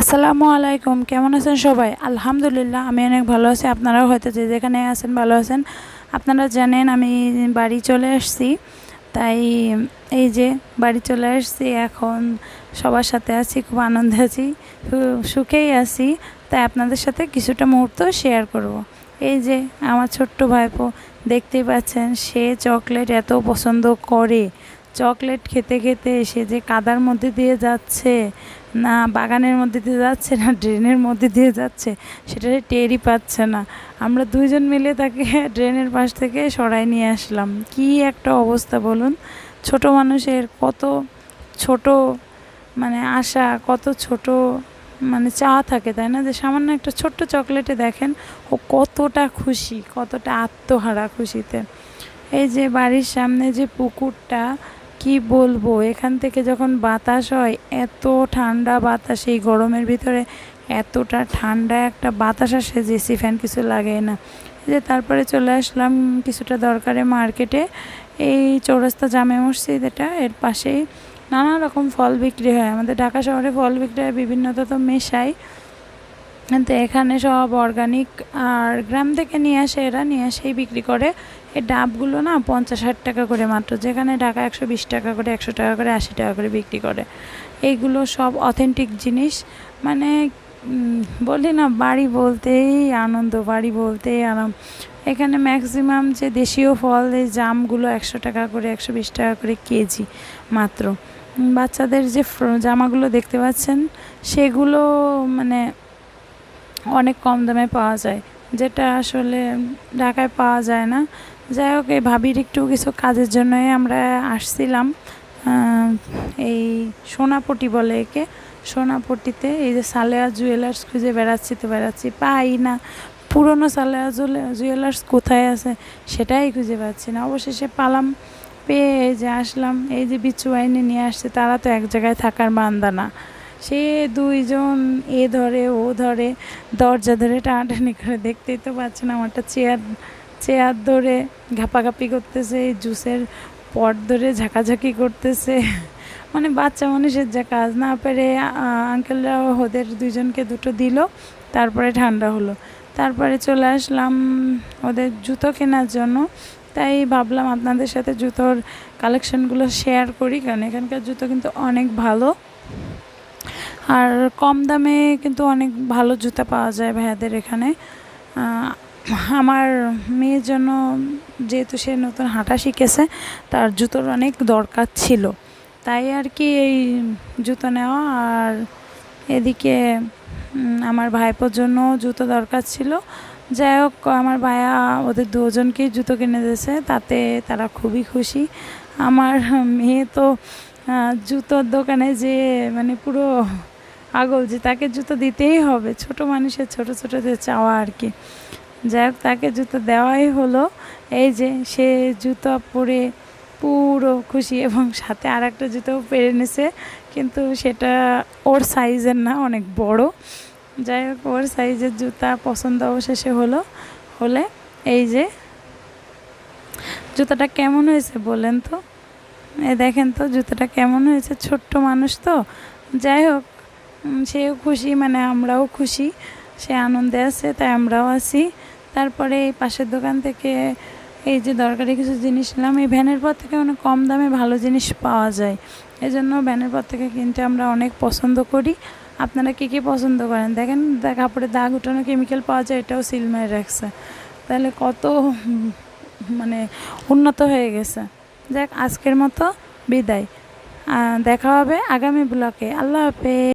আসসালামু আলাইকুম, কেমন আছেন সবাই? আলহামদুলিল্লাহ আমি অনেক ভালো আছি। আপনারাও হয়তো যে যেখানে আছেন ভালো আছেন। আপনারা জানেন আমি বাড়ি চলে আসছি, তাই এই যে বাড়ি চলে আসছি, এখন সবার সাথে আছি, খুব আনন্দে আছি, সুখেই আছি। তাই আপনাদের সাথে কিছুটা মুহূর্ত শেয়ার করব। এই যে আমার ছোট্ট ভাইপো, দেখতেই পাচ্ছেন, সে চকলেট এত পছন্দ করে। চকলেট খেতে খেতে সে যে কাদার মধ্যে দিয়ে যাচ্ছে, না বাগানের মধ্যে দিয়ে যাচ্ছে, না ড্রেনের মধ্যে দিয়ে যাচ্ছে, সেটা টেরই পাচ্ছে না। আমরা দুইজন মিলে তাকে ড্রেনের পাশ থেকে সরাই নিয়ে আসলাম। কি একটা অবস্থা বলুন! ছোট মানুষের কত ছোট আশা, কত ছোট চাওয়া থাকে, তাই না? যে সামান্য একটা ছোট্ট চকলেটে দেখেন ও কতটা খুশি, কতটা আত্মহারা খুশিতে। এই যে বাড়ির সামনে যে পুকুরটা, কি বলবো, এখান থেকে যখন বাতাস হয়, এত ঠান্ডা বাতাস, এই গরমের ভিতরে এতটা ঠান্ডা একটা বাতাস আসে যে এসি ফ্যান কিছু লাগে না। এই যে তারপরে চলে আসলাম কিছুটা দরকারে মার্কেটে। এই চৌরাস্তা জামে মসজিদ, এর পাশেই নানা রকম ফল বিক্রি হয়। আমাদের ঢাকা শহরে ফল বিক্রি হয় বিভিন্নতা তো মেশাই, কিন্তু এখানে সব অর্গানিক, আর গ্রাম থেকে নিয়ে আসে, এরা নিয়ে এসেই বিক্রি করে। এই ডাবগুলো না 50-60 টাকা করে মাত্র, যেখানে ঢাকা 120 টাকা করে, 100 টাকা করে, 80 টাকা করে বিক্রি করে। এইগুলো সব অথেন্টিক জিনিস। বলি না, বাড়ি বলতেই আনন্দ, বাড়ি বলতেই আরাম। এখানে ম্যাক্সিমাম যে দেশীয় ফল, এই জামগুলো 100 টাকা করে, 120 টাকা করে কেজি মাত্র। বাচ্চাদের যে জামাগুলো দেখতে পাচ্ছেন, সেগুলো অনেক কম দামে পাওয়া যায়, যেটা আসলে ঢাকায় পাওয়া যায় না। যাই হোক, এই ভাবির একটু কিছু কাজের জন্যই আমরা আসছিলাম এই সোনাপট্টি বলে একে, সোনাপট্টিতে। এই যে সালেহা জুয়েলার্স খুঁজে বেড়াচ্ছি, পাই না। পুরনো সালেহা জুয়েলার্স কোথায় আছে সেটাই খুঁজে পাচ্ছি না। অবশেষে পালাম, পেয়ে এই যে আসলাম। এই যে বিচ্ছু বাহিনী নিয়ে আসছে, তারা তো এক জায়গায় থাকার বান্দা না। সে দুইজন এ ধরে ও ধরে, দরজা ধরে টানাটানি করে, দেখতেই তো পাচ্ছেন আমারটা চেয়ার ধরে ঘাপাঘাপি করতেছে, এই জুসের পট ধরে ঝাঁকাঝাঁকি করতেছে। বাচ্চা মানুষের যা কাজ, না পেরে আঙ্কেলরা ওদের দুইজনকে দুটো দিল, তারপরে ঠান্ডা হলো। তারপরে চলে আসলাম ওদের জুতো কেনার জন্য। তাই ভাবলাম আপনাদের সাথে জুতোর কালেকশনগুলো শেয়ার করি, কারণ এখানকার জুতো কিন্তু অনেক ভালো, আর কম দামে কিন্তু অনেক ভালো জুতা পাওয়া যায় ভাইয়াদের এখানে। আমার মেয়ের জন্য, যেহেতু সে নতুন হাঁটা শিখেছে, তার জুতোর অনেক দরকার ছিল, তাই আর কি এই জুতো নেওয়া। আর এদিকে আমার ভাইপোর জন্য জুতো দরকার ছিল। যাই হোক, আমার ভাইয়া ওদের দুজনকেই জুতো কিনে দিয়েছে, তাতে তারা খুবই খুশি। আমার মেয়ে তো জুতোর দোকানে যে পুরো পাগল, যে তাকে জুতো দিতেই হবে। ছোট মানুষের ছোট ছোট যে চাওয়া আর কি। যাই হোক, তাকে জুতো দেওয়াই হলো। এই যে সে জুতো পরে পুরো খুশি, এবং সাথে আর একটা জুতোও পেরে নিছে, কিন্তু সেটা ওর সাইজের না, অনেক বড়। যাই হোক, ওর সাইজের জুতা পছন্দ অবশেষে হলে এই যে জুতাটা কেমন হয়েছে বলেন তো? দেখেন তো জুতাটা কেমন হয়েছে, ছোট্ট মানুষ তো। যাই হোক, সেও খুশি, আমরাও খুশি, সে আনন্দে আছে, তাই আমরাও আছি। তারপরে এই পাশের দোকান থেকে এই যে দরকারি কিছু জিনিস নিলাম। এই ভ্যানের পর থেকে অনেক কম দামে ভালো জিনিস পাওয়া যায়, এজন্য ভ্যানের পর থেকে কিনতে আমরা অনেক পছন্দ করি। আপনারা কী পছন্দ করেন? দেখেন, কাপড়ে দাগ উঠানো কেমিক্যাল পাওয়া যায়, এটাও সিল মেরে রাখছে, তাহলে কত উন্নত হয়ে গেছে। যাক, আজকের মতো বিদায়, দেখা হবে আগামী ব্লকে। আল্লাহ হাফেজ।